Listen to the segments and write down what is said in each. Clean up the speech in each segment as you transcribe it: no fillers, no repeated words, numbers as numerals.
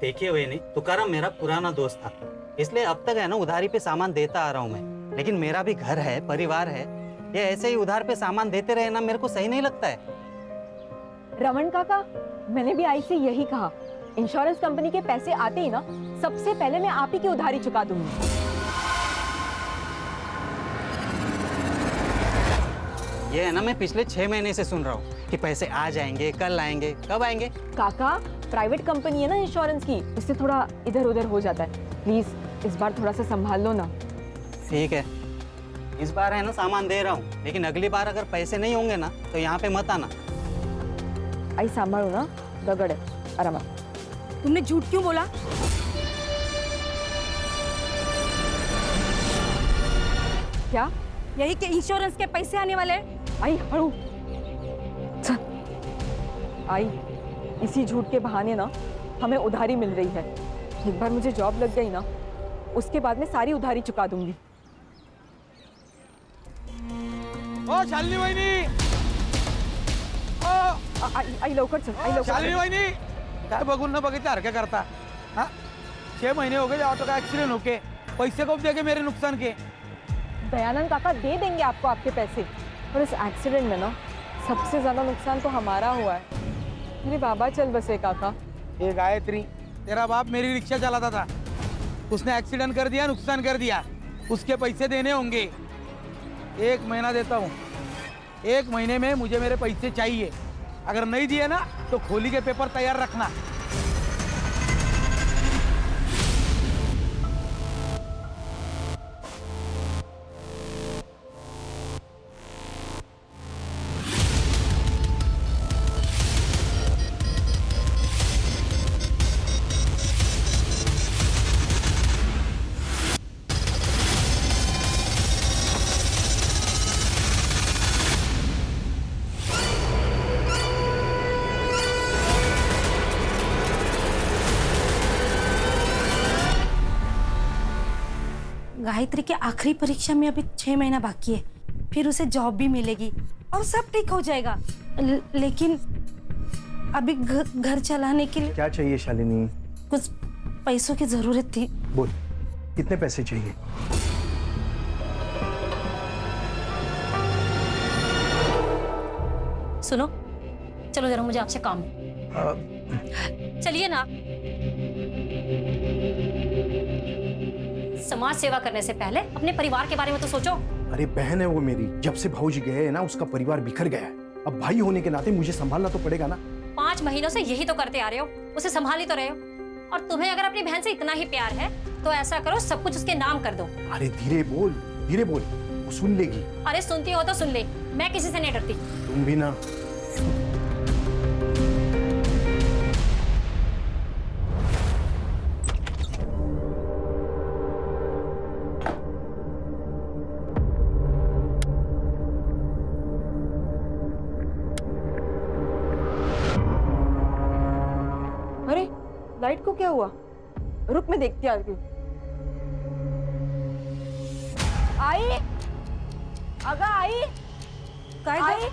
देखिए हुए नहीं, तुकाराम मेरा पुराना दोस्त था, इसलिए अब तक है ना उधारी पे सामान देता आ रहा हूँ मैं। लेकिन मेरा भी घर है, परिवार है, ये ऐसे ही उधार पे सामान देते रहे ना मेरे को सही नहीं लगता है। रमन काका, मैंने भी आई से यही कहा, इंश्योरेंस कंपनी के पैसे आते ही ना सबसे पहले मैं आप ही की उधारी चुका दूंगी। ये है ना मैं पिछले 6 महीने से सुन रहा हूँ कि पैसे आ जाएंगे, कल आएंगे, कब आएंगे। काका, प्राइवेट कंपनी है ना इंश्योरेंस की, इससे थोड़ा इधर उधर हो जाता है। प्लीज इस बार थोड़ा सा संभाल लो ना। ठीक है, इस बार है ना सामान दे रहा हूँ, लेकिन अगली बार अगर पैसे नहीं होंगे ना तो यहाँ पे मत आना। आई संभालो ना, दगड़ है, आराम। तुमने झूठ क्यों बोला? क्या? यही कि इंश्योरेंस के पैसे आने वाले हैं। आई हड़ू आई, इसी झूठ के बहाने ना हमें उधारी मिल रही है। एक बार मुझे जॉब लग गई ना, उसके बाद मैं सारी उधारी चुका दूंगी। ओ शालिनी वहिनी, आई लवकर चल, आई लवकर शालिनी चल। वहिनी, काय बघून न बघितल्यासारखं करता? हाँ, 6 महीने हो गए ऑटो का एक्सीडेंट होके, पैसे कब देंगे मेरे नुकसान के? दयानंद काका दे देंगे आपको आपके पैसे, और इस एक्सीडेंट में ना सबसे ज्यादा नुकसान तो हमारा हुआ है। मेरे बाबा चल बसे काका। ये गायत्री, तेरा बाप मेरी रिक्शा चलाता था, उसने एक्सीडेंट कर दिया, नुकसान कर दिया, उसके पैसे देने होंगे। 1 महीना देता हूँ, 1 महीने में मुझे मेरे पैसे चाहिए। अगर नहीं दिए ना तो खोली के पेपर तैयार रखना। गायत्री की आखिरी परीक्षा में अभी 6 महीना बाकी है, फिर उसे जॉब भी मिलेगी और सब ठीक हो जाएगा। लेकिन अभी घर चलाने के लिए क्या चाहिए शालिनी? कुछ पैसों की जरूरत थी। बोल, कितने पैसे चाहिए? सुनो, चलो जरा मुझे आपसे काम है। चलिए ना। समाज सेवा करने से पहले अपने परिवार के बारे में तो सोचो। अरे बहन है वो मेरी, जब से भाऊजी गए हैं ना उसका परिवार बिखर गया है। अब भाई होने के नाते मुझे संभालना तो पड़ेगा ना। 5 महीनों से यही तो करते आ रहे हो, उसे संभाल ही तो रहे हो। और तुम्हें अगर अपनी बहन से इतना ही प्यार है तो ऐसा करो, सब कुछ उसके नाम कर दो। अरे धीरे बोल, धीरे बोल, वो सुन लेगी। अरे सुनती हो तो सुन ले, मैं किसी से नहीं डरती। तुम भी ना। अरे लाइट को क्या हुआ? रुक, मैं देखती आती हूँ। आई, अगं आई, काय आई,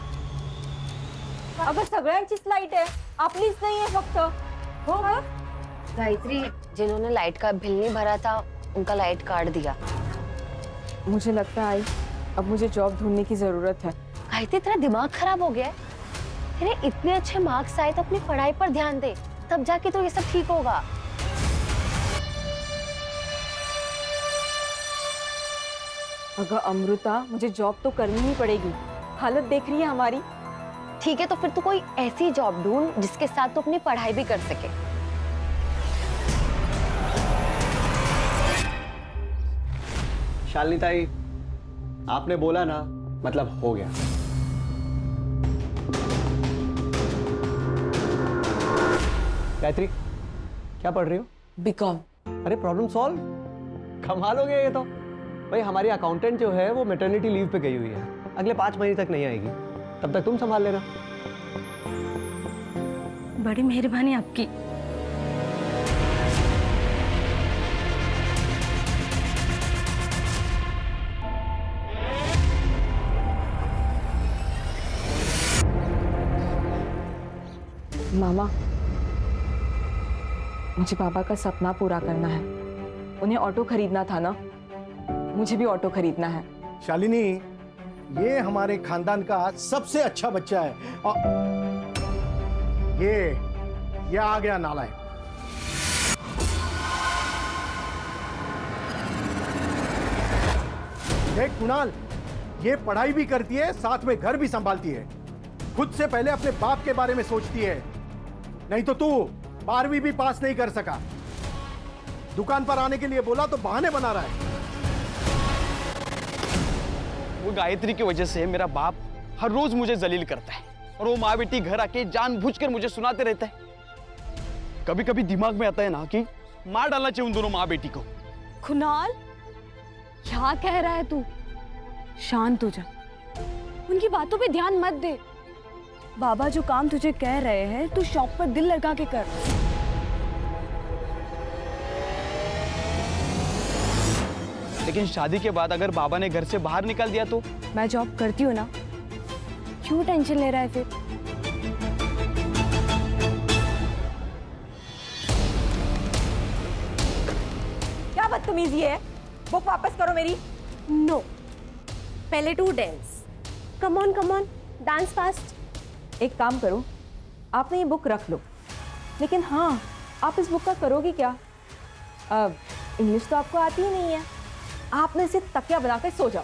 अगं सगळ्यांचीच लाईट आहे, आपलीच नाही आहे फक्त। हो का? गायत्री, जिन्होंने लाइट का बिल नहीं भरा था उनका लाइट काट दिया। मुझे लगता है आई, अब मुझे जॉब ढूंढने की जरूरत है। गायत्री, तेरा दिमाग खराब हो गया है? तेरे इतने अच्छे मार्क्स आए तो अपनी पढ़ाई पर ध्यान दे, तब जाके तो ये सब ठीक होगा। अगर अमृता, मुझे जॉब तो करनी ही पड़ेगी, हालत देख रही है हमारी। ठीक है, तो फिर तू कोई ऐसी जॉब ढूंढ जिसके साथ तू अपनी पढ़ाई भी कर सके। शालिनी ताई, आपने बोला ना, मतलब हो गया। गायत्री, क्या पढ़ रही हो? बीकॉम। अरे प्रॉब्लम सॉल्व, कमाल हो गया ये तो। भाई हमारी अकाउंटेंट जो है वो मैटरनिटी लीव पे गई हुई है, अगले 5 महीने तक नहीं आएगी, तब तक तुम संभाल लेना। बड़ी मेहरबानी आपकी। मामा, मुझे पापा का सपना पूरा करना है। उन्हें ऑटो खरीदना था ना, मुझे भी ऑटो खरीदना है। शालिनी, ये हमारे खानदान का सबसे अच्छा बच्चा है। ये आ गया नालायक। देख कुणाल, ये पढ़ाई भी करती है, साथ में घर भी संभालती है। खुद से पहले अपने बाप के बारे में सोचती है। नहीं तो तू 12वीं भी पास नहीं कर सका। दुकान पर आने के लिए बोला तो बहाने बना रहा है। वो गायत्री की वजह से मेरा बाप हर रोज मुझे जलील करता है और वो माँ बेटी घर आके जानबूझकर मुझे सुनाते रहता है। कभी कभी दिमाग में आता है ना कि मार डालना चाहिए उन दोनों माँ बेटी को। कुणाल, क्या कह रहा है तू? शांत हो जा, उनकी बातों पे ध्यान मत दे। बाबा जो काम तुझे कह रहे हैं तू शौक पर दिल लगा के कर। लेकिन शादी के बाद अगर बाबा ने घर से बाहर निकाल दिया तो? मैं जॉब करती हूँ ना, क्यों टेंशन ले रहा है फिर? क्या बदतमीजी है? बुक वापस करो मेरी। नो, पहले to dance. Come on dance fast. एक काम करो, आपने ये बुक रख लो, लेकिन हाँ, आप इस बुक का करोगी क्या? इंग्लिश तो आपको आती ही नहीं है। आपने इसे तकिया बनाकर सो जाओ।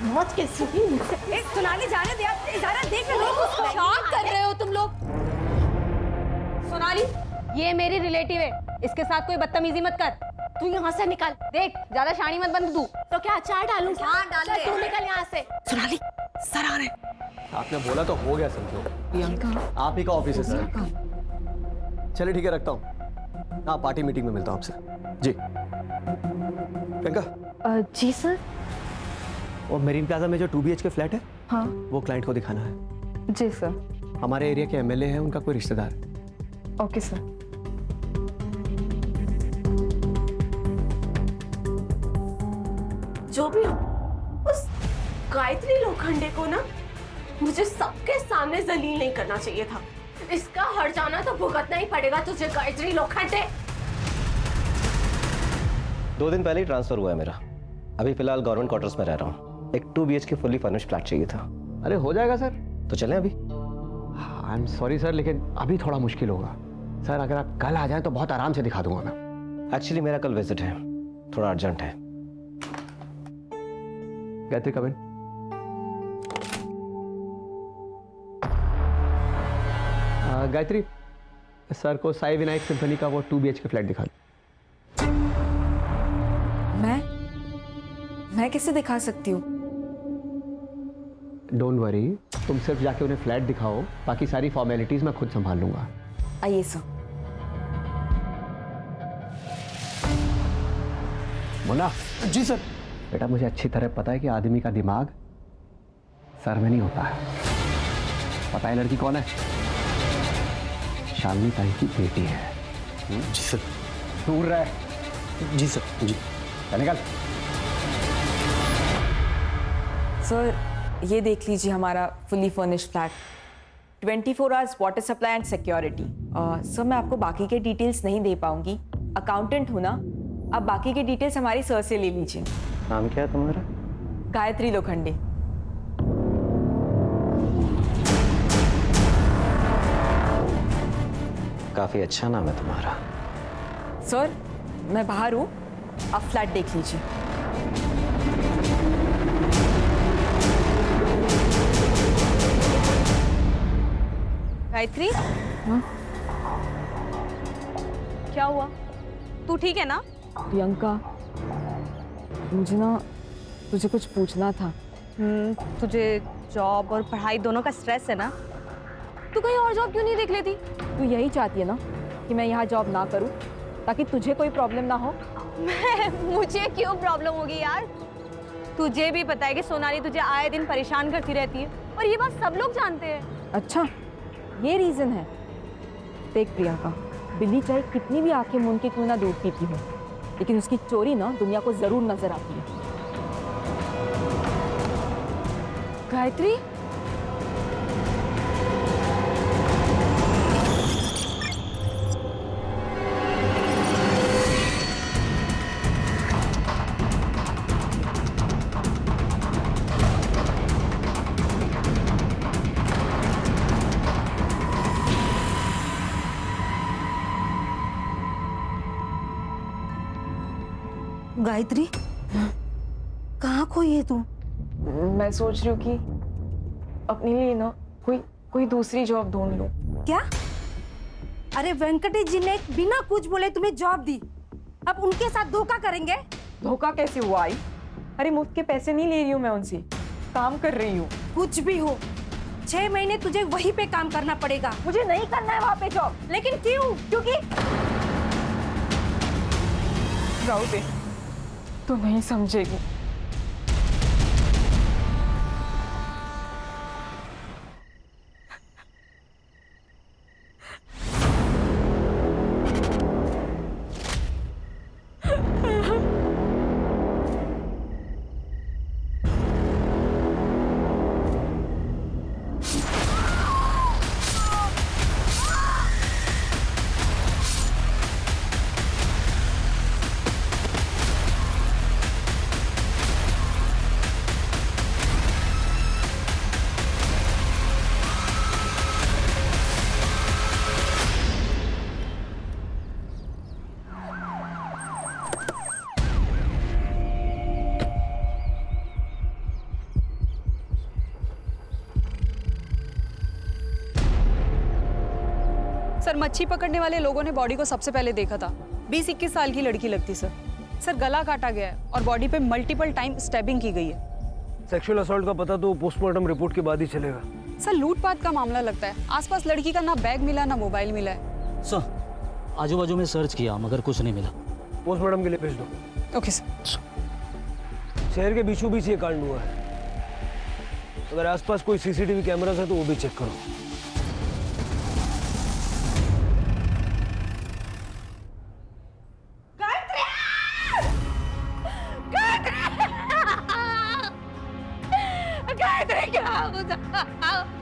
मौज कैसी हुई मुझसे? सोनाली, जाने दे आप, जाने देख लो उसको। क्या कर रहे हो तुम लोग? सोनाली, ये मेरी रिलेटिव है, इसके साथ कोई बदतमीजी मत कर। तू यहाँ से निकल। देख, ज्यादा शानी मत बन तू। तो क्या अचार डालूं? हाँ, डाल दे। तू निकल यहाँ से। सोनाली, सर आ रहे। आपने बोला तो हो गया समझो। प्रियंका, आप ही का ऑफिस है सर। चलिए ठीक है, रखता हूँ। हाँ, पार्टी मीटिंग में मिलता हूँ आपसे। जी प्रियंका। जी सर। और मेरीन प्लाजा में जो 2 BHK फ्लैट है, हाँ वो क्लाइंट को दिखाना है। जी सर। हमारे एरिया के MLA है, उनका कोई रिश्तेदार। Okay sir. जो भी हो, उस गायत्री लोखंडे को ना मुझे सबके सामने जलील नहीं करना चाहिए था। इसका हट जाना तो भुगतना ही पड़ेगा तुझे, गायत्री लोखंडे। 2 दिन पहले ही ट्रांसफर हुआ है मेरा। अभी फिलहाल गवर्नमेंट क्वार्टर्स में रह रहा हूँ। एक 2 BHK फुल्ली फर्निश्ड फ्लैट चाहिए था। अरे हो जाएगा सर। तो चलें अभी? आई एम सॉरी सर, लेकिन अभी थोड़ा मुश्किल होगा सर। अगर आप कल आ जाएं तो बहुत आराम से दिखा दूंगा मैं। एक्चुअली मेरा कल विजिट है, थोड़ा अर्जेंट है। गायत्री कम इन। गायत्री, सर को साई विनायक सिम्फनी का वो 2 BHK फ्लैट दिखा। मैं कैसे दिखा सकती हूँ? डोंट वरी, तुम सिर्फ जाके उन्हें फ्लैट दिखाओ, बाकी सारी फॉर्मेलिटीज मैं खुद संभाल लूंगा। आइए सर। मुन्ना। जी सर। बेटा, मुझे अच्छी तरह पता है कि आदमी का दिमाग सर में नहीं होता है। पता है लड़की कौन है? शालिनी ताई की बेटी है। जी सर। दूर रहे। जी सर। जी। निकल। सर, ये देख लीजिए हमारा fully furnished flat, 24 hours water supply and security. Sir, मैं आपको बाकी के डिटेल्स नहीं दे पाऊंगी, अकाउंटेंट हूँ ना। आप बाकी के डिटेल्स हमारी सर से ले लीजिए। नाम क्या है तुम्हारा? गायत्री लोखंडे। काफी अच्छा नाम है तुम्हारा। सर, मैं बाहर हूँ, आप फ्लैट देख लीजिए। गायत्री, क्या हुआ? तू ठीक है ना? प्रियंका, मुझे ना तुझे कुछ पूछना था। तुझे जॉब और पढ़ाई दोनों का स्ट्रेस है ना? तू कहीं और जॉब क्यों नहीं देख लेती? तू यही चाहती है ना कि मैं यहाँ जॉब ना करूँ ताकि तुझे कोई प्रॉब्लम ना हो? मुझे क्यों प्रॉब्लम होगी यार? तुझे भी पता है कि सोनाली तुझे आए दिन परेशान करती रहती है और ये बात सब लोग जानते हैं। अच्छा, ये रीजन है। देख प्रियंका, बिल्ली चाहे कितनी भी आंखें मूंद के क्यों ना दूध पीती हो, लेकिन उसकी चोरी ना दुनिया को जरूर नजर आती है। गायत्री, गायत्री, कहाँ खोई है तू? मैं सोच रही हूँ कि अपने लिए ना कोई दूसरी जॉब ढूंढ लूँ। क्या? अरे वेंकटेश जी ने बिना कुछ बोले तुम्हें जॉब दी, अब उनके साथ धोखा करेंगे? धोखा कैसे हुआ आई? अरे मुफ्त के पैसे नहीं ले रही हूँ मैं उनसे, काम कर रही हूँ। कुछ भी हो, 6 महीने तुझे वहीं पे काम करना पड़ेगा। मुझे नहीं करना है वहाँ पे जॉब। लेकिन क्यों? क्योंकि राहु दे, तू नहीं समझेगी। सर, मच्छी पकड़ने वाले लोगों ने बॉडी को सबसे पहले देखा था। 20-21 साल की लड़की लगती सर। सर, गला काटा गया है और बॉडी पे मल्टीपल टाइम स्टैबिंग की गई है। सेक्सुअल असॉल्ट का पता तो पोस्टमार्टम रिपोर्ट के बाद ही चलेगा। सर, लूटपाट का मामला लगता है। आसपास लड़की का ना बैग मिला ना मोबाइल मिला है। सर, आजू बाजू में सर्च किया मगर कुछ नहीं मिला। पोस्टमार्टम के लिए भेज दो। Okay sir. शहर के बीचों बीच ये कांड हुआ है। अगर आसपास कोई सीसीटीवी कैमरास है तो वो भी चेक करो।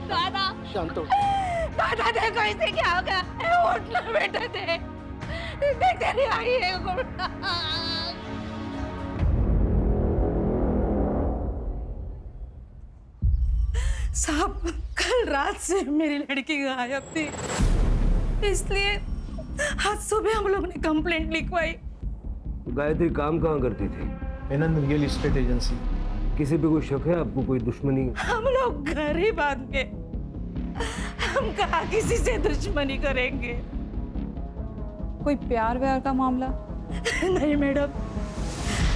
दादा, शांत हो। दादा देखो इसे क्या हो गया? उठ ना बेटा, देख तेरी आई है। साहब, कल रात से मेरी लड़की गायब थी, इसलिए आज सुबह हम लोग ने कंप्लेंट लिखवाई। गायत्री काम कहाँ करती थी? एनंद रियल एस्टेट एजेंसी। किसी पे कोई शक है आपको? कोई दुश्मनी? हम लोग घर ही बांध के, हम कहाँ किसी से दुश्मनी करेंगे? कोई प्यार व्यार का मामला? नहीं मैडम,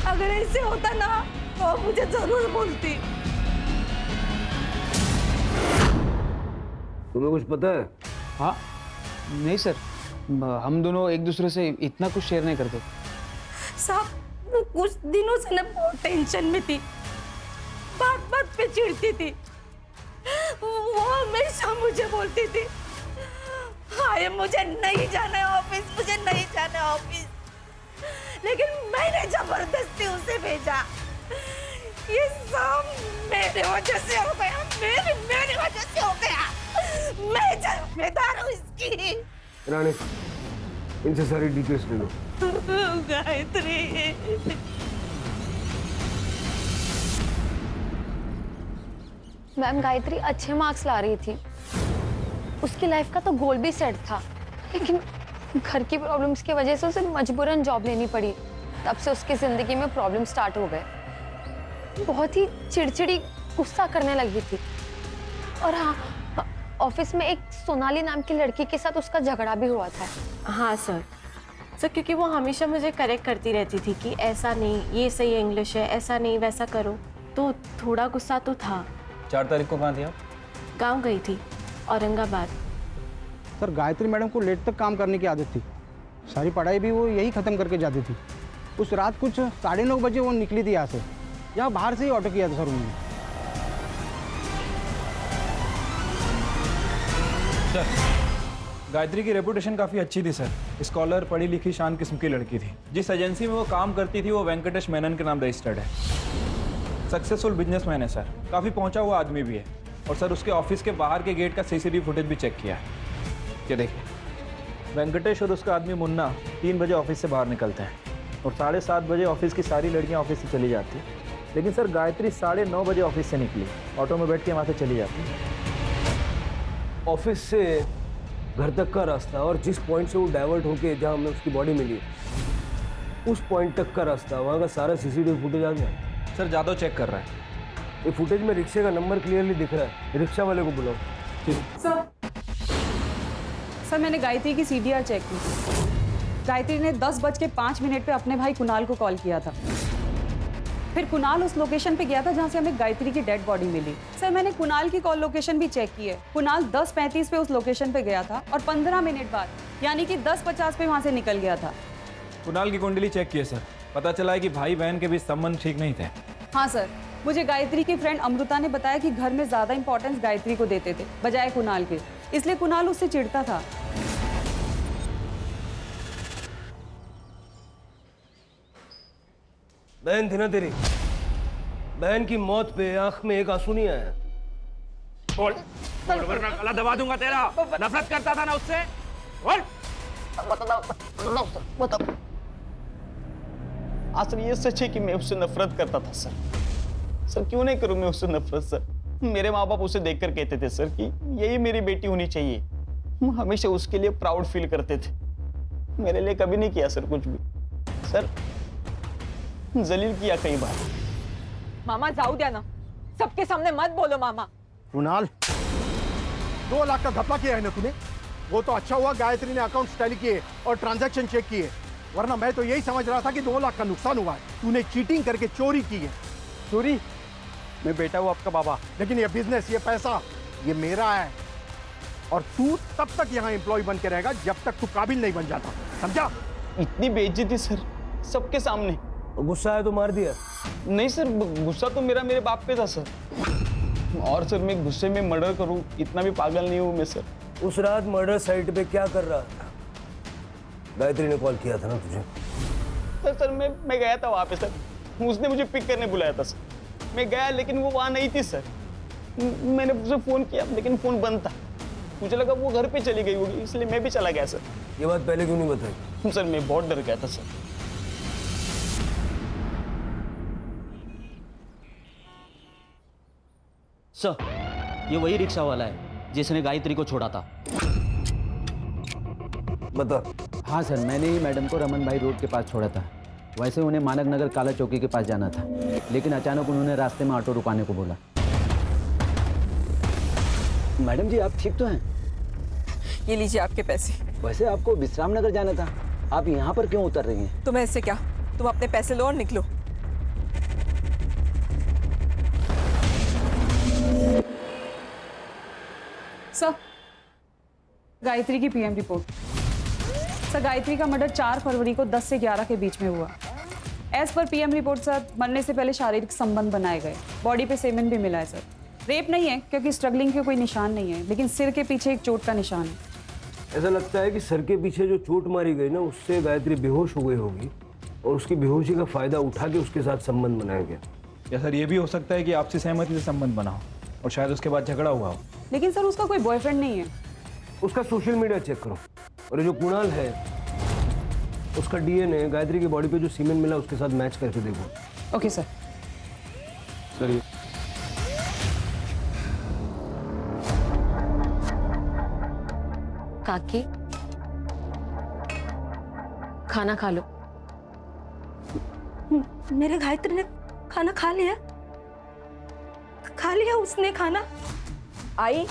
अगर ऐसे होता ना तो मुझे जरूर बोलती। तुम्हें कुछ पता है? हाँ, नहीं सर, हम दोनों एक दूसरे से इतना कुछ शेयर नहीं करते। साहब, वो कुछ दिनों से ना बहुत टेंशन में थी, बात बात पे चिढ़ती थी। वो हमेशा मुझे बोलती थी, हाय मुझे नहीं जाना है ऑफिस, मुझे नहीं जाना है ऑफिस। लेकिन मैंने जबरदस्ती उसे भेजा। ये सब मेरे वजह से हो गया, मेरी वजह से हो गया। मैं जिम्मेदार हूँ इसकी। रानी, इनसे सारी डिटेल्स ले लो। गायत्री, मैम, गायत्री अच्छे मार्क्स ला रही थी, उसकी लाइफ का तो गोल भी सेट था, लेकिन घर की प्रॉब्लम्स की वजह से उसे मजबूरन जॉब लेनी पड़ी। तब से उसकी जिंदगी में प्रॉब्लम स्टार्ट हो गए। बहुत ही चिड़चिड़ी, गुस्सा करने लगी थी। और हाँ, ऑफिस में एक सोनाली नाम की लड़की के साथ उसका झगड़ा भी हुआ था। हाँ सर, क्योंकि वो हमेशा मुझे करेक्ट करती रहती थी कि ऐसा नहीं, ये सही इंग्लिश है, ऐसा नहीं वैसा करो, तो थोड़ा गुस्सा तो था। 4 तारीख को कहाँ थी आप? गाँव गई थी, औरंगाबाद। सर, गायत्री मैडम को लेट तक काम करने की आदत थी। सारी पढ़ाई भी वो यही ख़त्म करके जाती थी। उस रात कुछ 9:30 बजे वो निकली थी यहाँ से, यहाँ बाहर से ही ऑटो किया था सर उन्होंने। गायत्री की रेपुटेशन काफ़ी अच्छी थी सर। स्कॉलर, पढ़ी लिखी, शान किस्म की लड़की थी। जिस एजेंसी में वो काम करती थी वो वेंकटेश मेनन के नाम रजिस्टर्ड है। सक्सेसफुल बिजनेसमैन है सर, काफ़ी पहुंचा हुआ आदमी भी है। और सर, उसके ऑफिस के बाहर के गेट का सीसीटीवी फुटेज भी चेक किया है। ये देखिए, वेंकटेश और उसका आदमी मुन्ना 3 बजे ऑफिस से बाहर निकलते हैं और 7:30 बजे ऑफिस की सारी लड़कियां ऑफिस से चली जाती हैं। लेकिन सर, गायत्री 9:30 बजे ऑफिस से निकली, ऑटो में बैठ के वहाँ से चली जाती है। ऑफिस से घर तक का रास्ता और जिस पॉइंट से वो डाइवर्ट होके जहाँ हमें उसकी बॉडी मिली, उस पॉइंट तक का रास्ता, वहाँ का सारा सीसीटीवी फुटेज आ गया? सर जादव चेक कर रहा है। ये फुटेज में रिक्शे का नंबर क्लियरली दिख रहा है। रिक्शा वाले को बुलाओ। सर मैंने गायत्री की सीडीआर चेक की। गायत्री ने 10:05 पे अपने भाई कुणाल को कॉल किया था। फिर कुणाल उस लोकेशन पे गया था जहां से हमें गायत्री की डेड बॉडी मिली। सर मैंने कुणाल की कॉल लोकेशन भी चेक की है। कुणाल 10:35 पे उस लोकेशन पे गया था और 15 मिनट बाद यानी कि 10:50 पे वहां से निकल गया था। कुणाल की कुंडली चेक की है सर, पता चला है कि भाई बहन के बीच संबंध ठीक नहीं थे। हाँ सर, मुझे गायत्री की फ्रेंड अमृता ने बताया कि घर में ज्यादा इंपॉर्टेंस गायत्री को देते थे बजाय कुणाल के, इसलिए कुणाल उससे चिढ़ता था। बहन थी ना तेरी, बहन की मौत पे आंख में एक आंसू नहीं आया? बोल वरना गला दबा दूंगा तेरा। नफरत करता था ना उससे, बोल। बताओ। असल ये सच है कि मैं उससे नफरत करता था सर। सर क्यों नहीं करूं मैं उससे नफरत सर? मेरे माँ बाप उसे देखकर कहते थे सर कि यही मेरी बेटी होनी चाहिए। हम हमेशा उसके लिए प्राउड फील करते थे। मेरे लिए कभी नहीं किया सर कुछ भी। सर जलील किया कई बार। मामा जाऊ द्या ना, सबके सामने मत बोलो मामा। कुणाल, 2 लाख का घपला किया है ना तूने? वो तो अच्छा हुआ गायत्री ने अकाउंट टैली किए और ट्रांजैक्शन चेक किए, वरना मैं तो यही समझ रहा था कि 2 लाख का नुकसान हुआ है। तूने चीटिंग करके चोरी की है। चोरी? मैं बेटा हूँ आपका बाबा। लेकिन ये बिजनेस, ये पैसा, ये मेरा है और तू तब तक यहाँ एम्प्लॉय बन के रहेगा जब तक तू काबिल नहीं बन जाता, समझा? इतनी बेइज्जती सर सबके सामने। गुस्सा आया तो मार दिया? नहीं सर, गुस्सा तो मेरे बाप पे था सर। और सर मैं गुस्से में मर्डर करूं इतना भी पागल नहीं हूं मैं सर। उस रात मर्डर साइट पे क्या कर रहा था? गायत्री ने कॉल किया था ना तुझे? सर मैं गया था वहां पे सर। उसने मुझे पिक करने बुलाया था सर। मैं गया लेकिन वो वहां नहीं थी सर। मैंने उसे फोन किया लेकिन फोन बंद था। मुझे लगा वो घर पे चली गई होगी, इसलिए मैं भी चला गया सर। ये बात पहले क्यों नहीं बताई? सर मैं बहुत डर गया था सर। सर ये वही रिक्शा वाला है जिसने गायत्री को छोड़ा था। बता। हाँ सर, मैंने ही मैडम को रमन भाई रोड के पास छोड़ा था। वैसे उन्हें मानक नगर काला चौकी के पास जाना था, लेकिन अचानक उन्होंने रास्ते में ऑटो रुकाने को बोला। मैडम जी आप ठीक तो हैं? ये लीजिए आपके पैसे। वैसे आपको विश्राम नगर जाना था, आप यहाँ पर क्यों उतर रही हैं? तुम्हें इससे क्या, तुम अपने पैसे लो और निकलो। सर गायत्री की पीएम रिपोर्ट। सर गायत्री का मर्डर 4 फरवरी को 10 से 11 के बीच में हुआ। As per PM report sir मरने से पहले शारीरिक संबंध बनाए गए। बॉडी पे सेमेन भी मिला है सर। रेप नहीं है क्योंकि स्ट्रगलिंग के कोई निशान नहीं है, लेकिन सिर के पीछे एक चोट का निशान है। ऐसा लगता है कि सर के पीछे जो चोट मारी गई ना, उससे गायत्री बेहोश हो गई होगी और उसकी बेहोशी का फायदा उठा के उसके साथ संबंध बनाया गया। या सर ये भी हो सकता है कि आपसी सहमति से संबंध बना हो और शायद उसके बाद झगड़ा हुआ हो। लेकिन सर उसका कोई बॉयफ्रेंड नहीं है। उसका सोशल मीडिया चेक करो, और ये जो कुणाल है उसका डीएनए गायत्री की बॉडी पे जो सीमेंट मिला उसके साथ मैच करके देखो। Okay sir. सर ये काकी खाना खा लो। मेरे गायत्री ने खाना खा लिया? खा लिया उसने खाना? आई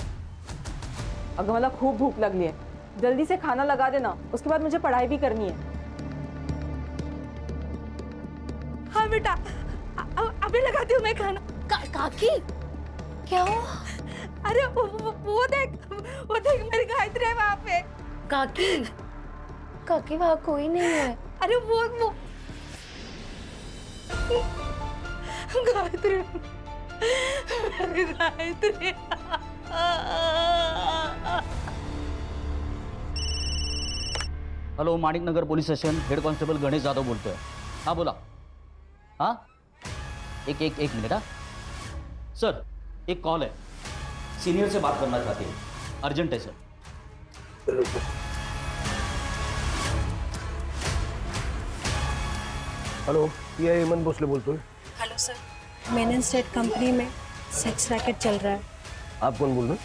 अगर मतलब खूब भूख लग रही है, जल्दी से खाना लगा देना, उसके बाद मुझे पढ़ाई भी करनी है। हाँ बेटा, अभी लगाती हूँ मैं खाना। काकी क्या हुआ? अरे वो देख मेरी गायत्री है वहाँ पे। काकी वहाँ कोई नहीं है। अरे वो गायत्री, मेरी Gayatri. Hello, Manik Nagar police station, head constable Ganesh Yadav बोलते हैं। हाँ बोला। हाँ एक मिनट। हाँ सर एक कॉल है, सीनियर से बात करना चाहते हैं, अर्जेंट है सर। हेलो, ये हेमंत भोसले बोलते हैं। Hello sir, Menon state company में सेक्स रैकेट चल रहा है। आप कौन बोल रहे हैं?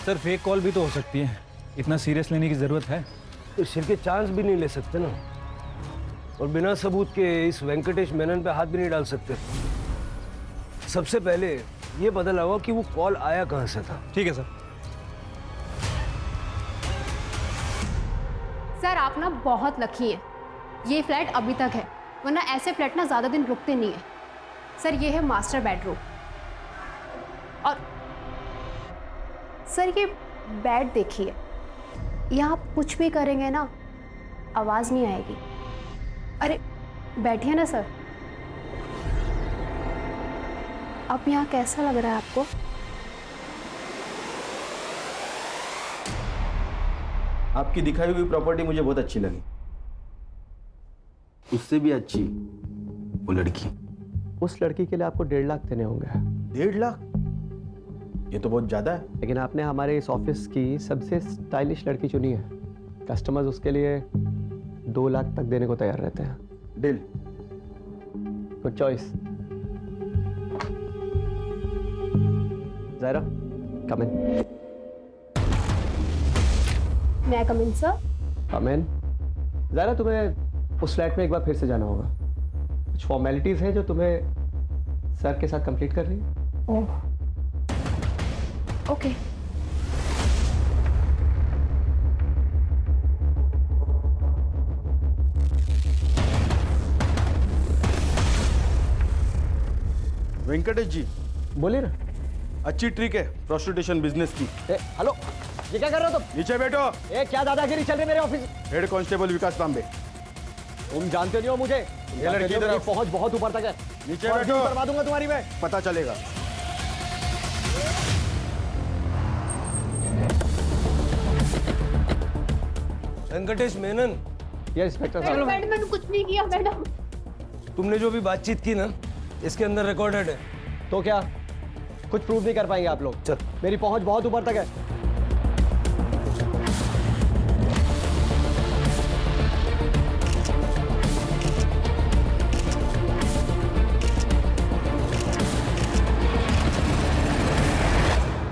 सर फेक कॉल भी तो हो सकती है, इतना सीरियस लेने की जरूरत है? तो शिरके चांस भी नहीं ले सकते ना, और बिना सबूत के इस वेंकटेश मेनन पे हाथ भी नहीं डाल सकते। सबसे पहले ये पता लगाओ कि वो कॉल आया कहां से था। ठीक है सर। सर आप ना बहुत लकी है, ये फ्लैट अभी तक है, वरना ऐसे फ्लैट ना ज़्यादा दिन रुकते नहीं है। सर ये है मास्टर बेडरूम, और सर ये बेड देखिए, यहाँ आप कुछ भी करेंगे ना आवाज़ नहीं आएगी। अरे बैठिए ना सर। अब यहाँ कैसा लग रहा है आपको? आपकी दिखाई हुई प्रॉपर्टी मुझे बहुत अच्छी लगी, उससे भी अच्छी वो लड़की। उस लड़की के लिए आपको 1.5 लाख देने होंगे। 1.5 लाख? ये तो बहुत ज्यादा है। लेकिन आपने हमारे इस ऑफिस की सबसे स्टाइलिश लड़की चुनी है, कस्टमर्स उसके लिए 2 लाख तक देने को तैयार रहते हैं। Deal. Good choice. Zaira, come in. मैं कम इन सर? कम इन। ज़ायरा, तुम्हें उस फ्लैट में एक बार फिर से जाना होगा। कुछ फॉर्मेलिटीज़ हैं जो तुम्हें सर के साथ कंप्लीट कर रही है। ओह, ओके। वेंकटेश जी, बोलिए ना। अच्छी ट्रिक है प्रोस्टिट्यूशन बिजनेस की। हेलो, ये क्या कर रहे हो तुम? नीचे बैठो। क्या दादागिरी चल रही है मेरे ऑफिस? हेड कांस्टेबल विकास तांबे। तुम जानते नहीं हो मुझे। ये लड़की इधर पहुंच बहुत ऊपर तक है। नीचे बैठो, करवा दूंगा तुम्हारी मैं। पता चलेगा। वेंकटेश मेनन। ये इंस्पेक्टर साहब। मैंने कुछ नहीं किया मैडम। तुमने जो भी बातचीत की ना, इसके अंदर रिकॉर्डेड है। तो क्या कुछ प्रूव नहीं कर पाएंगे आप लोग? चल, मेरी पहुंच बहुत ऊपर तक है।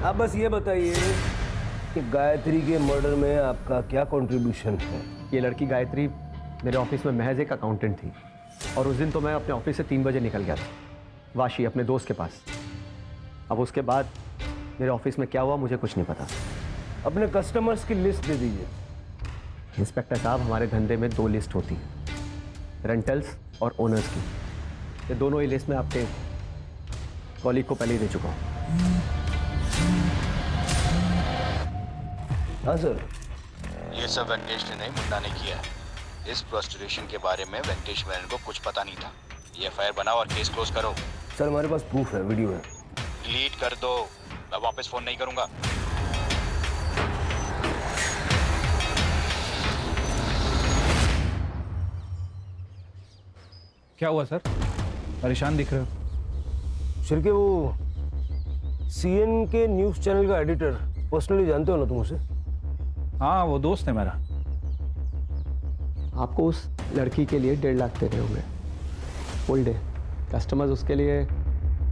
आप बस ये बताइए कि गायत्री के मर्डर में आपका क्या कंट्रीब्यूशन है? ये लड़की गायत्री मेरे ऑफिस में महज एक अकाउंटेंट थी, और उस दिन तो मैं अपने ऑफिस से 3 बजे निकल गया था वाशी अपने दोस्त के पास। अब उसके बाद मेरे ऑफिस में क्या हुआ मुझे कुछ नहीं पता। अपने कस्टमर्स की लिस्ट दे दीजिए। इंस्पेक्टर साहब, हमारे धंधे में 2 लिस्ट होती है, रेंटल्स और ओनर्स की। ये दोनों ही लिस्ट में आपके कॉलीग को पहले ही दे चुका हूँ। हाँ सर। ये सब वेंकटेश ने नहीं, मुन्ना ने किया है। इस प्रोस्टिट्यूशन के बारे में वेंकटेश मेनन को कुछ पता नहीं था। ये एफआईआर बनाओ और केस क्लोज करो। सर हमारे पास प्रूफ है, वीडियो है। डिलीट कर दो, मैं वापस फोन नहीं करूंगा। क्या हुआ सर? परेशान दिख रहे हो। शिरके, वो सीएन के न्यूज़ चैनल का एडिटर पर्सनली जानते हो ना तुम उसे? हाँ, वो दोस्त है मेरा। आपको उस लड़की के लिए 1.5 लाख देने होंगे फुल डे। कस्टमर्स उसके लिए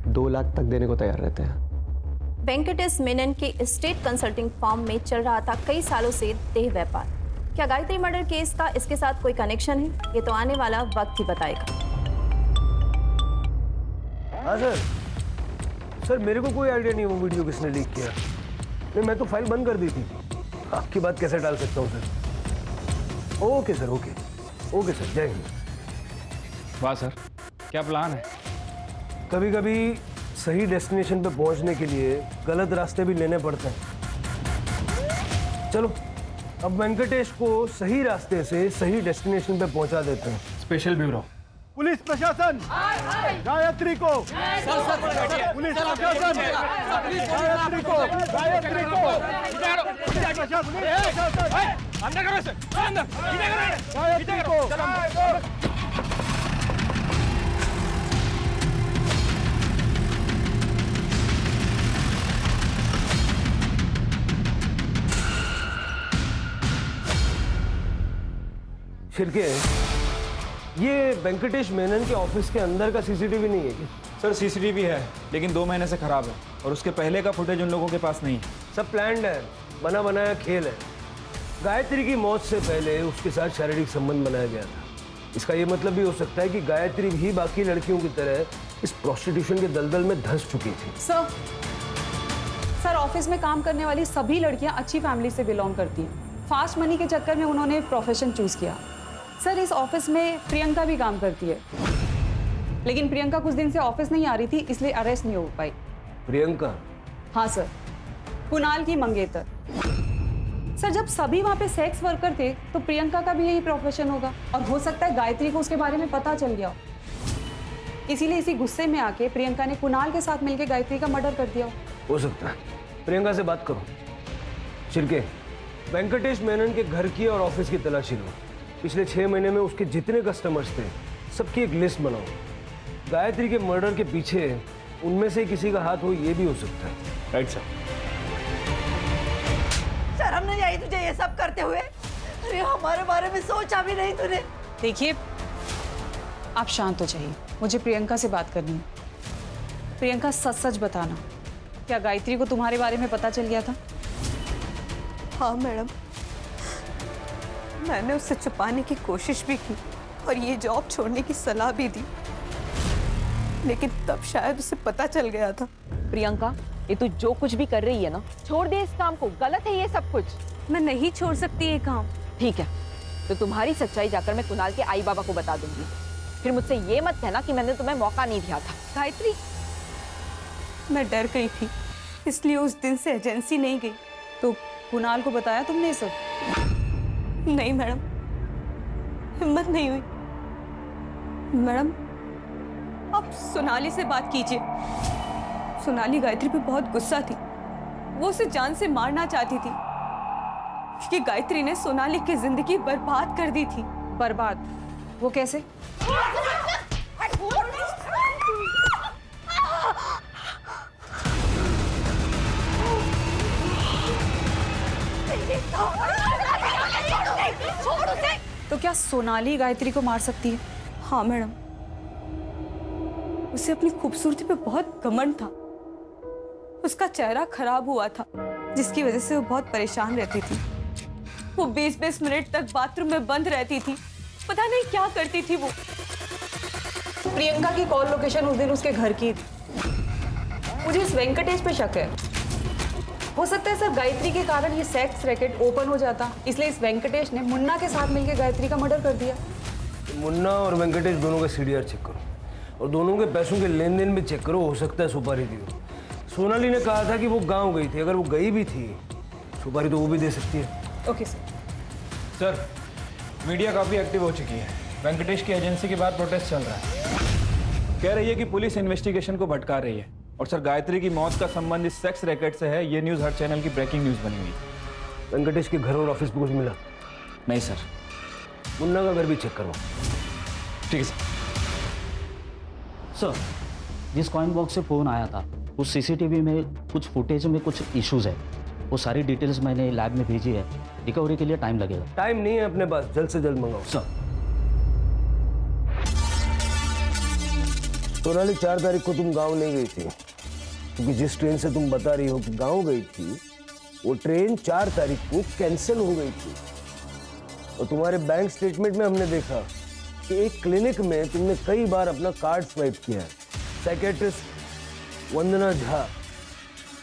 2 लाख तक देने को तैयार रहते हैं। वेंकटेश मेनन के स्टेट कंसल्टिंग फर्म में चल रहा था कई सालों से देह व्यापार। क्या गायत्री मर्डर केस का इसके साथ कोई कनेक्शन है? ये तो आने वाला वक्त ही बताएगा। हाँ सर। सर मेरे को कोई आइडिया नहीं वो वीडियो किसने लीक किया। नहीं, मैं तो फाइल बंद कर दी थी। आपकी बात कैसे डाल सकता हूँ sir? Okay sir, okay okay sir, जय हिंद। वाह सर, क्या प्लान है? कभी कभी सही डेस्टिनेशन पे पहुंचने के लिए गलत रास्ते भी लेने पड़ते हैं। चलो अब वेंकटेश को सही रास्ते से सही डेस्टिनेशन पे पहुंचा देते हैं। स्पेशल ब्यूरो, पुलिस प्रशासन, गायत्री को, पुलिस प्रशासन, गायत्री को, गायत्री को, गायत्री को। शिरके, ये वेंकटेश मेनन के ऑफिस के अंदर का सीसीटीवी नहीं है क्या? सर सीसीटीवी है, लेकिन 2 महीने से खराब है, और उसके पहले का फुटेज उन लोगों के पास नहीं है। सब प्लान्ड है, बना बनाया खेल है। गायत्री की मौत से पहले उसके साथ शारीरिक संबंध बनाया गया था। इसका ये मतलब भी हो सकता है कि गायत्री भी बाकी लड़कियों की तरह इस प्रोस्टिट्यूशन के दलदल में धंस चुकी थी। सर ऑफिस में काम करने वाली सभी लड़कियां अच्छी फैमिली से बिलोंग करती हैं। फास्ट मनी के चक्कर में उन्होंने प्रोफेशन चूज किया। सर इस ऑफिस में प्रियंका भी काम करती है, लेकिन प्रियंका कुछ दिन से ऑफिस नहीं आ रही थी, इसलिए अरेस्ट नहीं हो पाई। प्रियंका? हाँ सर, कुणाल की मंगेतर। सर जब सभी वहाँ पे सेक्स वर्कर थे तो प्रियंका का भी यही प्रोफेशन होगा, और हो सकता है गायत्री को उसके बारे में पता चल गया हो, इसीलिए इसी गुस्से में आके प्रियंका ने कुणाल के साथ मिलकर गायत्री का मर्डर कर दिया हो सकता है। प्रियंका से बात करो। शिर्के, वेंकटेश मेनन के घर की और ऑफिस की तलाशी लो। पिछले 6 महीने में उसके जितने कस्टमर्स थे सबकी एक लिस्ट बनाओ। गायत्री के मर्डर के पीछे उनमें से किसी का हाथ हो, ये भी हो सकता है। Right sir. शर्म नहीं आई तुझे ये सब करते हुए? अरे हमारे बारे में सोचा भी नहीं तूने। देखिए आप शांत हो जाइए, मुझे प्रियंका से बात करनी है। प्रियंका सच सच बताना, क्या गायत्री को तुम्हारे बारे में पता चल गया था? हाँ मैडम, मैंने उससे छुपाने की कोशिश भी की और ये जॉब छोड़ने की सलाह भी दी, लेकिन तब शायद उसे पता चल गया था। प्रियंका, ये तू जो कुछ भी कर रही है ना, छोड़ दे इस काम को। गलत है ये सब कुछ। मैं नहीं छोड़ सकती ये काम। ठीक है, तो तुम्हारी सच्चाई जाकर मैं कुणाल के आई बाबा को बता दूंगी। फिर मुझसे ये मत कहना कि मैंने तुम्हें मौका नहीं दिया था। गायत्री, मैं डर गई थी, इसलिए उस दिन से एजेंसी नहीं गई। तो कुणाल को बताया तुमने ये सब? नहीं मैडम, हिम्मत नहीं हुई। मैडम आप सोनाली से बात कीजिए। सोनाली गायत्री पे बहुत गुस्सा थी, वो उसे जान से मारना चाहती थी क्योंकि गायत्री ने सोनाली की जिंदगी बर्बाद कर दी थी। बर्बाद? वो कैसे? तो क्या सोनाली गायत्री को मार सकती है? हाँ मैडम, उसे अपनी खूबसूरती पे बहुत घमंड था। उसका चेहरा खराब हुआ था, जिसकी वजह से वो बहुत परेशान रहती थी। वो 20-20 मिनट तक बाथरूम में बंद रहती थी, पता नहीं क्या करती थी वो। प्रियंका की कॉल लोकेशन उस दिन उसके घर की थी। मुझे इस वेंकटेश पे शक है। हो सकता है सर गायत्री के कारण ये सेक्स रैकेट ओपन हो जाता, इसलिए इस वेंकटेश ने मुन्ना के साथ मिलकर गायत्री का मर्डर कर दिया। मुन्ना और वेंकटेश दोनों का सीडीआर चेक करो और दोनों के पैसों के लेन देन भी चेक करो। हो सकता है सुपारी दी हो। सोनाली ने कहा था कि वो गांव गई थी, अगर वो गई भी थी सुपारी तो वो भी दे सकती है। Okay sir. सर मीडिया काफ़ी एक्टिव हो चुकी है। वेंकटेश की एजेंसी के बाद प्रोटेस्ट चल रहा है। कह रही है कि पुलिस इन्वेस्टिगेशन को भटका रही है। और सर गायत्री की मौत का संबंध इस सेक्स रैकेट से है, ये न्यूज़ हर चैनल की ब्रेकिंग न्यूज़ बनी हुई। वेंकटेश के घर और ऑफिस में कुछ मिला? नहीं सर। मुन्ना का घर भी चेक करो। ठीक है सर। सर जिस कॉइन बॉक्स से फ़ोन आया था उस सीसीटीवी में कुछ फुटेज में कुछ इश्यूज है, वो सारी डिटेल्स मैंने लैब में भेजी है। रिकवरी के लिए टाइम लगेगा। टाइम नहीं है अपने पास, जल्द से जल्द मंगाओ। सर सोनाली 4 तारीख को तुम गांव नहीं गई थी, क्योंकि जिस ट्रेन से तुम बता रही हो कि गांव गई थी वो ट्रेन 4 तारीख को कैंसिल हो गई थी। और तुम्हारे बैंक स्टेटमेंट में हमने देखा कि एक क्लिनिक में तुमने कई बार अपना कार्ड स्वाइप किया है। साइकेट्रिस्ट वंदना झा,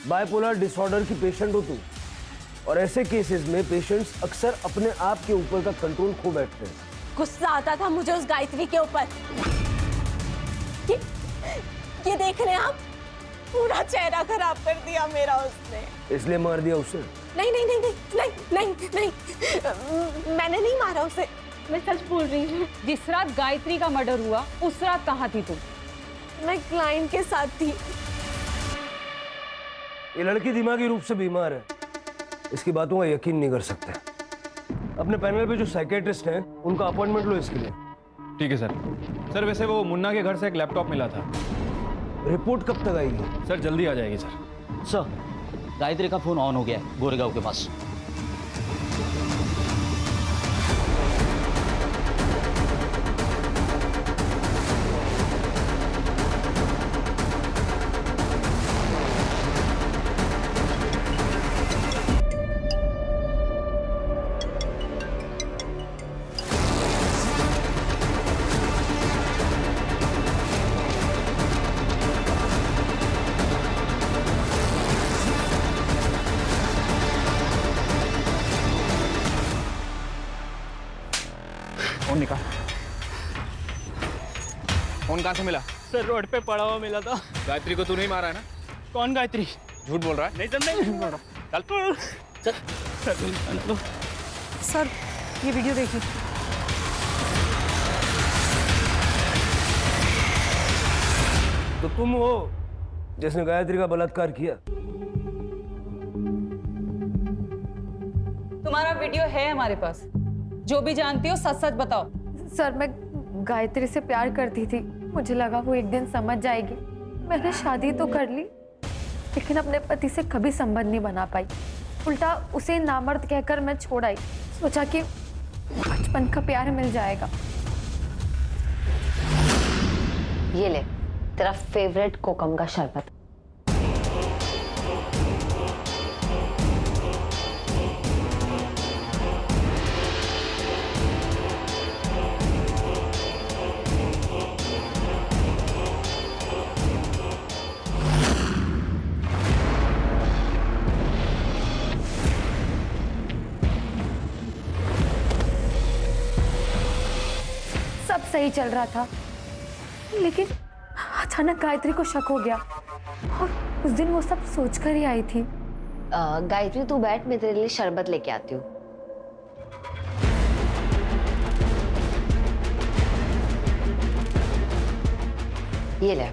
बाइपोलर डिसऑर्डर की पेशेंट हो तुम, और ऐसे केसेस में पेशेंट्स अक्सर अपने आप के ऊपर का कंट्रोल खो बैठते हैं। गुस्सा आता था मुझे उस गायत्री के ऊपर। ये देख रहे हैं आप, पूरा चेहरा खराब कर दिया मेरा उसने। इसलिए मार दिया उसे? नहीं नहीं नहीं नहीं नहीं नहीं नहीं, मैंने नहीं मारा उसे, मैं सच बोल रही हूँ। जिस रात गायत्री का मर्डर हुआ उस रात कहाँ थी तुम? मैं क्लाइंट के साथ थी। ये लड़की दिमागी रूप से बीमार है, इसकी बातों का यकीन नहीं कर सकते। अपने पैनल पे जो साइकेट्रिस्ट हैं उनका अपॉइंटमेंट लो इसके लिए। ठीक है सर। सर वैसे वो मुन्ना के घर से एक लैपटॉप मिला था। रिपोर्ट कब तक आएगी? सर जल्दी आ जाएगी सर। सर गायत्री का फोन ऑन हो गया है गोरेगांव के पास। फोन निकाल। फोन कहाँ से मिला? सर रोड पे पड़ा हुआ मिला था। गायत्री को तू नहीं मारा है ना? कौन गायत्री? झूठ बोल रहा है? नहीं सर, नहीं झूठ बोल रहा। चल सर। सर ये वीडियो देखिए। तो तुम हो जिसने गायत्री का बलात्कार किया? तुम्हारा वीडियो है हमारे पास। जो भी जानती हो सच सच बताओ। सर मैं गायत्री से प्यार करती थी, मुझे लगा वो एक दिन समझ जाएगी। मैंने शादी तो कर ली लेकिन अपने पति से कभी संबंध नहीं बना पाई। उल्टा उसे नामर्द कहकर मैं छोड़ आई। सोचा कि बचपन का प्यार मिल जाएगा। ये ले तेरा फेवरेट कोकम का शरबत। सब सही चल रहा था लेकिन अचानक गायत्री को शक हो गया और उस दिन वो सब सोचकर ही आई थी। गायत्री तू बैठ, मैं तेरे लिए शरबत लेके आती हूँ। ये ले।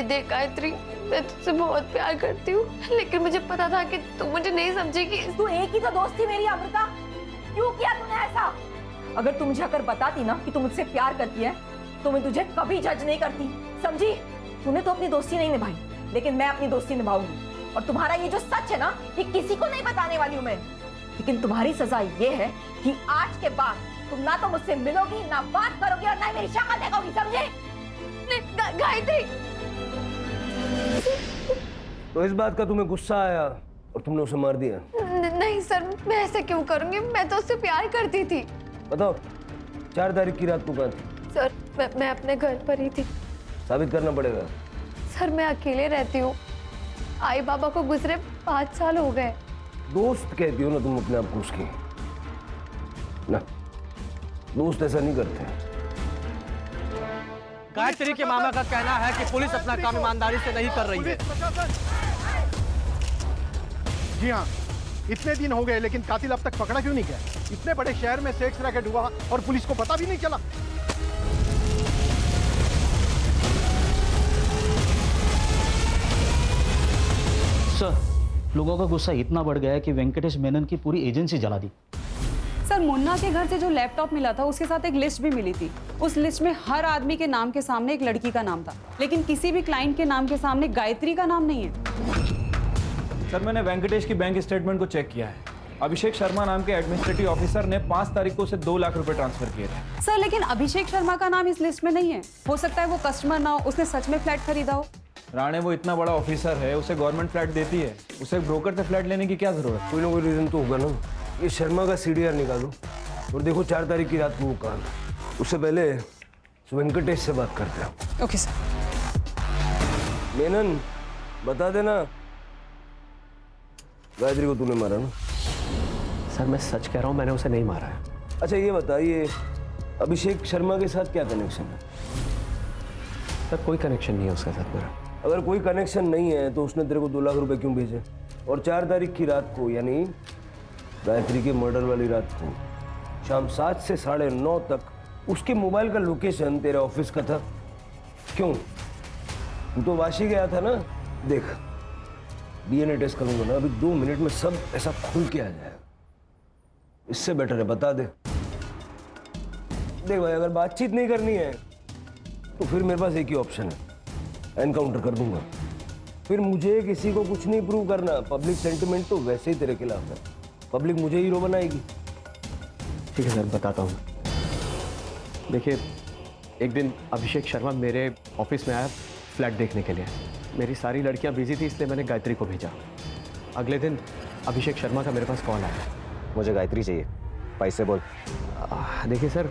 दे गायत्री, मैं तुझसे बहुत प्यार करती हूँ लेकिन मुझे पता था कि तू मुझे नहीं समझेगी। तू एक ही तो दोस्त थी मेरी अमृता, क्यों किया तूने ऐसा? अगर तू मुझे अगर बताती ना कि तू मुझसे प्यार करती है तो मैं तुझे कभी जज नहीं करती, समझी? तूने तो अपनी दोस्ती नहीं निभाई लेकिन मैं अपनी दोस्ती निभाऊंगी। और तुम्हारा ये जो सच है ना, ये किसी को नहीं बताने वाली हूँ मैं। लेकिन तुम्हारी सजा ये है कि आज के बाद तुम ना तो मुझसे मिलोगी, ना बात करोगी और ना मेरी शक्ल देखोगी, समझे? गायत्री, तो इस बात का तुम्हें गुस्सा आया और तुमने उसे मार दिया? नहीं सर, मैं ऐसे क्यों करूंगी? मैं तो उससे प्यार करती थी। बताओ 4 तारीख की रात को कहाँ थी? सर मैं अपने घर पर ही थी। साबित करना पड़ेगा। सर मैं अकेले रहती हूँ, आई बाबा को गुजरे 5 साल हो गए। दोस्त कहती हो ना तुम अपने आप को उसकी? ना, दोस्त ऐसा नहीं करते। गायत्री के मामा का कहना है कि पुलिस अपना काम ईमानदारी से नहीं कर रही है। जी हाँ, इतने दिन हो गए लेकिन कातिल अब तक पकड़ा क्यों नहीं गया? इतने बड़े शहर में सेक्स रैकेट हुआ और पुलिस को पता भी नहीं चला। सर, लोगों का गुस्सा इतना बढ़ गया है कि वेंकटेश मेनन की पूरी एजेंसी जला दी। सर मुन्ना के घर से जो लैपटॉप मिला था उसके साथ एक लिस्ट भी मिली थी। उस लिस्ट में हर आदमी के नाम के सामने एक लड़की का नाम था लेकिन किसी भी क्लाइंट के नाम के सामने गायत्री का नाम नहीं है। सर मैंने वेंकटेश की बैंक स्टेटमेंट को चेक किया है। अभिषेक शर्मा नाम के एडमिनिस्ट्रेटिव ऑफिसर ने 5 तारीख को उसे 2 लाख रुपए ट्रांसफर किए थे। सर लेकिन अभिषेक शर्मा का नाम इस लिस्ट में नहीं है। हो सकता है वो कस्टमर ना हो, उसने सच में फ्लैट खरीदा हो। राणे वो इतना बड़ा ऑफिसर है, उसे गवर्नमेंट फ्लैट देती है, उसे ब्रोकर से फ्लैट लेने की क्या जरूरत? कोई ना कोई रीजन तो होगा ना। ये शर्मा का CDR निकालो और देखो 4 तारीख की रात को वो कहाँ। उससे पहले वेंकटेश से बात करते हैं। Okay sir. मेनन बता देना गायत्री को तूने मारा ना? सर मैं सच कह रहा हूँ, मैंने उसे नहीं मारा है। अच्छा ये बताइए अभिषेक शर्मा के साथ क्या कनेक्शन है? सर कोई कनेक्शन नहीं है उसके साथ मेरा। अगर कोई कनेक्शन नहीं है तो उसने तेरे को 2 लाख रुपए क्यों भेजे? और 4 तारीख की रात को यानी गायत्री के मर्डर वाली रात को शाम 7 से 9:30 तक उसके मोबाइल का लोकेशन तेरे ऑफिस का था। क्यों? तू तो वाशी गया था ना? देख DNA टेस्ट करूंगा ना अभी 2 मिनट में सब ऐसा खुल के आ जाएगा। इससे बेटर है बता दे। देख भाई अगर बातचीत नहीं करनी है तो फिर मेरे पास एक ही ऑप्शन है, एनकाउंटर कर दूंगा। फिर मुझे किसी को कुछ नहीं प्रूव करना। पब्लिक सेंटिमेंट तो वैसे ही तेरे खिलाफ है, पब्लिक मुझे हीरो बनाएगी। ठीक है सर बताता हूँ। देखिए एक दिन अभिषेक शर्मा मेरे ऑफिस में आया फ्लैट देखने के लिए। मेरी सारी लड़कियां बिजी थी, इसलिए मैंने गायत्री को भेजा। अगले दिन अभिषेक शर्मा का मेरे पास कॉल आया। मुझे गायत्री चाहिए, पैसे बोल। देखिए सर,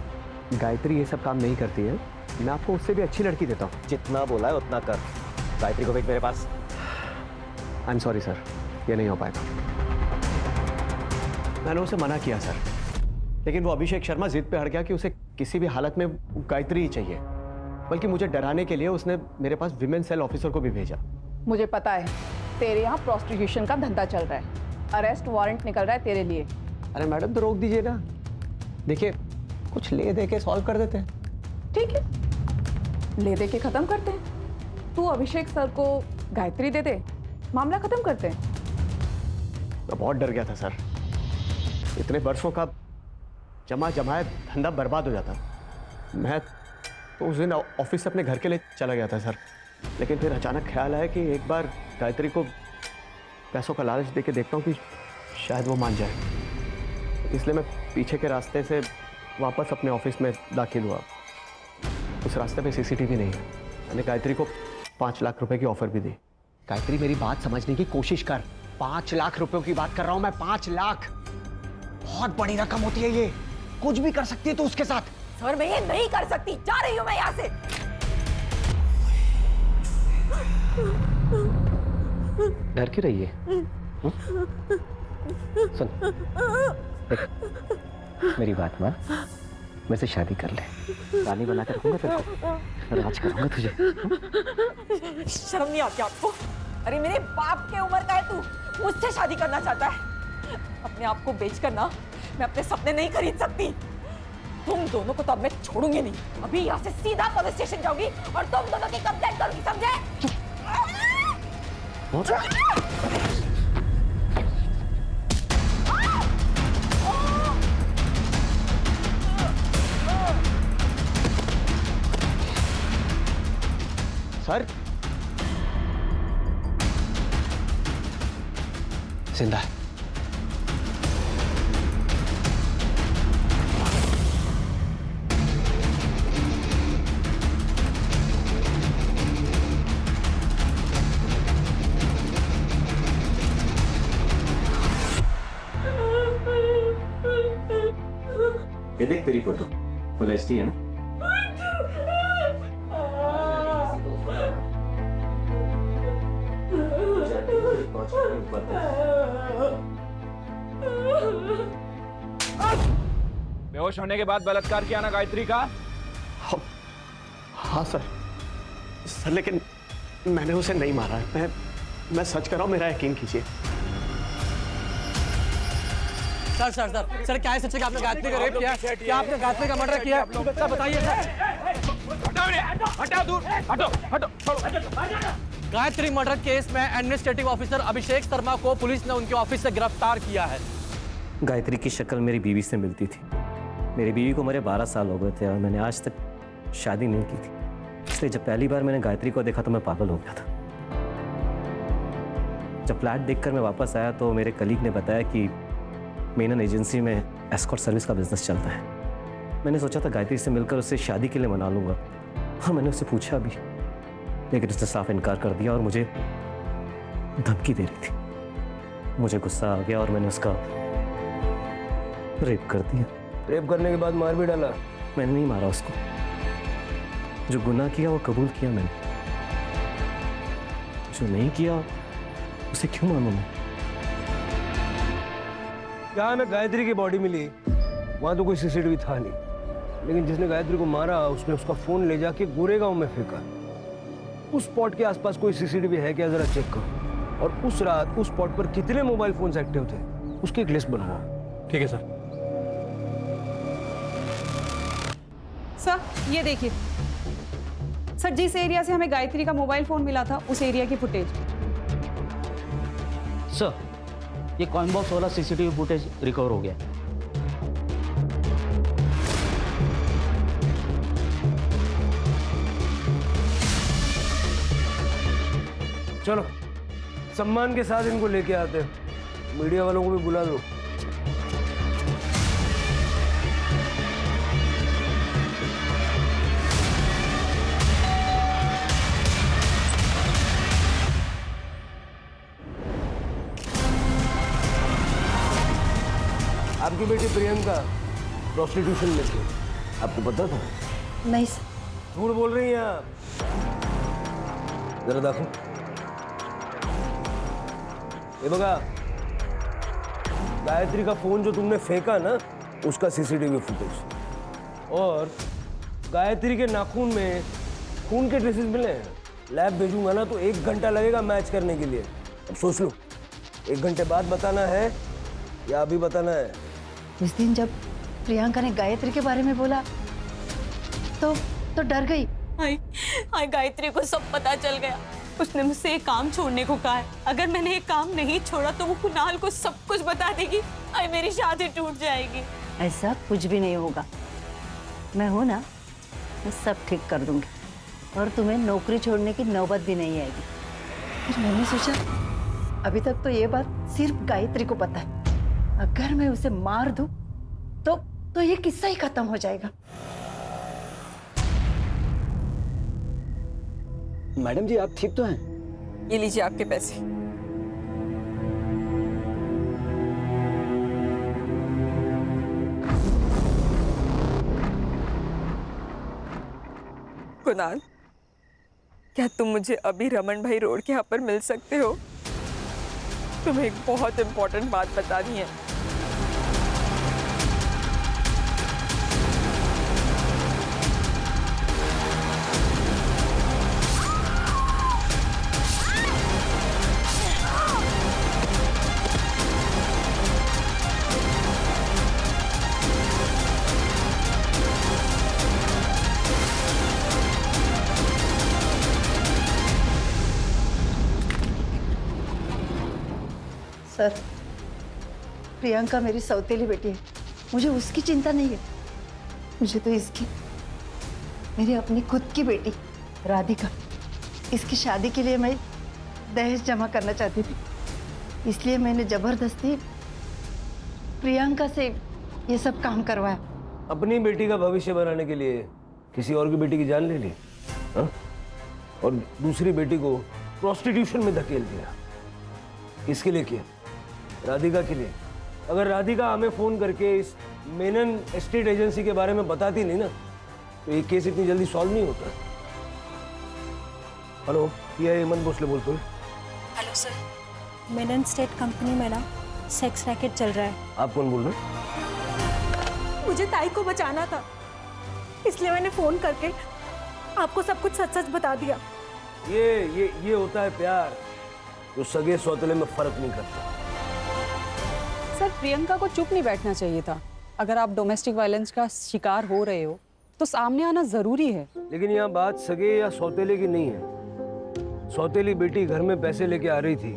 गायत्री ये सब काम नहीं करती है, मैं आपको उससे भी अच्छी लड़की देता हूँ। जितना बोला है उतना कर। गायत्री को भेज मेरे पास। आई एम सॉरी सर, ये नहीं हो पाएगा। मैंने उसे मना किया सर, लेकिन वो अभिषेक शर्मा जिद पे अड़ गया कि उसे किसी भी हालत में गायत्री ही चाहिए। बल्कि मुझे डराने के लिए उसने मेरे पास विमेन सेल ऑफिसर को भी भेजा। मुझे पता है तेरे यहाँ प्रोस्टिट्यूशन का धंधा चल रहा है, अरेस्ट वारंट निकल रहा है तेरे लिए। अरे मैडम तो रोक दीजिए ना, देखिए कुछ ले दे के सॉल्व कर देते हैं। ठीक है, ले दे के खत्म करते हैं। तू अभिषेक सर को गायत्री दे दे, मामला खत्म करते हैं। मैं बहुत डर गया था सर, इतने वर्षों का जमा जमाया धंधा बर्बाद हो जाता। मैं तो उस दिन ऑफिस से अपने घर के लिए चला गया था सर, लेकिन फिर अचानक ख्याल आया कि एक बार गायत्री को पैसों का लालच दे के देखता हूँ कि शायद वो मान जाए। इसलिए मैं पीछे के रास्ते से वापस अपने ऑफिस में दाखिल हुआ। उस रास्ते पे सीसीटीवी नहीं है। मैंने गायत्री को 5 लाख रुपए की ऑफर भी दी। गायत्री मेरी बात समझने की कोशिश कर, 5 लाख रुपयों की बात कर रहा हूं मैं। 5 लाख बहुत बड़ी रकम होती है, ये कुछ भी कर सकती है तो उसके साथ। सर मैं ये नहीं कर सकती, जा रही हूँ मैं यहाँ से। डर क्यों रही है? सुन देख, मेरी बात मान, मेरे से शादी कर ले। रानी बना कर रखूंगा तेरे को, राज करूंगा तुझे। शर्म नहीं आती आपको? अरे मेरे बाप के उम्र का है तू, मुझसे शादी करना चाहता है? अपने आप को बेचकर ना मैं अपने सपने नहीं खरीद सकती। तुम दोनों को तो अब मैं छोड़ूंगी नहीं। अभी यहाँ से सीधा पुलिस स्टेशन जाऊंगी और तुम दोनों की कंप्लेंट करूंगी, समझे? सर जिंदा है। ये देख तेरी फोटो फुल एचडी है ना? बेहोश होने के बाद बलात्कार किया ना गायत्री का? हाँ सर, सर लेकिन मैंने उसे नहीं मारा है। मैं सच कर रहा हूँ, मेरा यकीन कीजिए। सर सर सर सर क्या है सच? आपने गायत्री का रेप किया है? क्या आपने गायत्री का मर्डर किया है? सर बताइए सर। गायत्री मर्डर केस में एडमिनिस्ट्रेटिव ऑफिसर अभिषेक शर्मा को पुलिस ने उनके ऑफिस से गिरफ्तार किया है। गायत्री की शक्ल मेरी बीवी से मिलती थी। मेरी बीवी को मेरे 12 साल हो गए थे और मैंने आज तक शादी नहीं की थी। इसलिए जब पहली बार मैंने गायत्री को देखा तो मैं पागल हो गया था। जब फ्लैट देखकर मैं वापस आया तो मेरे कलीग ने बताया कि मेनन एजेंसी में एस्कॉर्ट सर्विस का बिजनेस चलता है। मैंने सोचा था गायत्री से मिलकर उससे शादी के लिए मना लूंगा और मैंने उससे पूछा भी, लेकिन उसने साफ इनकार कर दिया और मुझे धमकी दे रही थी। मुझे गुस्सा आ गया और मैंने उसका रेप कर दिया। रेप करने के बाद मार भी डाला? मैंने नहीं मारा उसको, जो गुनाह किया वो कबूल किया मैंने, जो नहीं किया उसे क्यों मानूं मैं? जहाँ में गायत्री की बॉडी मिली वहाँ तो कोई सीसीटीवी था नहीं, लेकिन जिसने गायत्री को मारा उसने उसका फोन ले जाके गोरेगांव में फेंका। उस स्पॉट के आसपास कोई सीसीटीवी है क्या, जरा चेक करो। और उस रात उस स्पॉट पर कितने मोबाइल फोन्स एक्टिव थे उसकी एक लिस्ट बनवाओ। ठीक है सर। सर ये देखिए सर, जिस एरिया से हमें गायत्री का मोबाइल फोन मिला था उस एरिया की फुटेज। सर ये कॉइन बॉक्स वाला सीसीटीवी फुटेज रिकवर हो गया। चलो सम्मान के साथ इनको लेके आते हैं, मीडिया वालों को भी बुला लो। आपकी बेटी प्रियंका प्रोस्टिट्यूशन में थी, आपको पता था? नहीं सर। झूठ बोल रही हैं आप। जरा देखो, ये बघा, गायत्री का फोन जो तुमने फेंका ना, उसका सीसीटीवी फुटेज, और गायत्री के नाखून में खून के ट्रेसेस मिले हैं। लैब भेजूंगा ना तो 1 घंटा लगेगा मैच करने के लिए। अब सोच लो, 1 घंटे बाद बताना है या अभी बताना है? उस दिन जब प्रियंका ने गायत्री के बारे में बोला तो डर गई। हाय गायत्री को सब पता चल गया। उसने मुझसे एक काम छोड़ने को कहा है। अगर मैंने एक काम नहीं छोड़ा तो वो कुणाल को सब कुछ बता देगी। हाय मेरी शादी टूट जाएगी। ऐसा कुछ भी नहीं होगा, मैं हूं ना, मैं सब ठीक कर दूंगी और तुम्हें नौकरी छोड़ने की नौबत भी नहीं आएगी। फिर मैंने सोचा अभी तक तो ये बात सिर्फ गायत्री को पता है, अगर मैं उसे मार दूं तो ये किस्सा ही खत्म हो जाएगा। मैडम जी, आप ठीक तो हैं? ये लीजिए आपके पैसे। कुणाल, क्या तुम मुझे अभी रमन भाई रोड के यहाँ पर मिल सकते हो? तुम्हें एक बहुत इंपॉर्टेंट बात बतानी है। सर, प्रियंका मेरी सौतेली बेटी है, मुझे उसकी चिंता नहीं है। मुझे तो इसकी, मेरी अपनी खुद की बेटी राधिका, इसकी शादी के लिए मैं दहेज जमा करना चाहती थी, इसलिए मैंने जबरदस्ती प्रियंका से ये सब काम करवाया। अपनी बेटी का भविष्य बनाने के लिए किसी और की बेटी की जान ले ली, हाँ? और दूसरी बेटी को प्रोस्टिट्यूशन में धकेल दिया। किसके लिए किया? राधिका के लिए। अगर राधिका हमें फोन करके इस मेनन एस्टेट एजेंसी के बारे में बताती नहीं ना, तो ये केस इतनी जल्दी सॉल्व नहीं होता। हेलो, ये हेमंत भोसले बोलते हो? Hello sir, Menon state company में ना सेक्स रैकेट चल रहा है। आप कौन बोल रहे हैं? मुझे ताई को बचाना था, इसलिए मैंने फोन करके आपको सब कुछ सच सच बता दिया। ये होता है प्यार, जो सगे सौतेले में फर्क नहीं करता। सर, प्रियंका को चुप नहीं बैठना चाहिए था। अगर आप डोमेस्टिक वायलेंस का शिकार हो रहे हो तो सामने आना जरूरी है। लेकिन यहाँ बात सगे या सौतेले की नहीं है। सौतेली बेटी घर में पैसे लेके आ रही थी,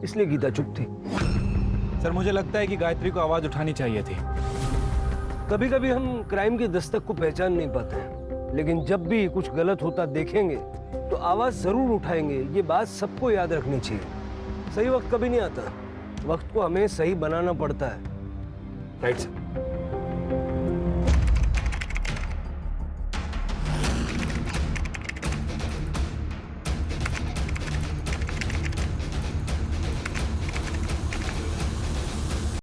इसलिए गीता चुप थी। सर, मुझे लगता है कि गायत्री को आवाज उठानी चाहिए थी। कभी कभी हम क्राइम की दस्तक को पहचान नहीं पाते हैं, लेकिन जब भी कुछ गलत होता देखेंगे तो आवाज जरूर उठाएंगे। ये बात सबको याद रखनी चाहिए। सही वक्त कभी नहीं आता, वक्त को हमें सही बनाना पड़ता है। Right sir.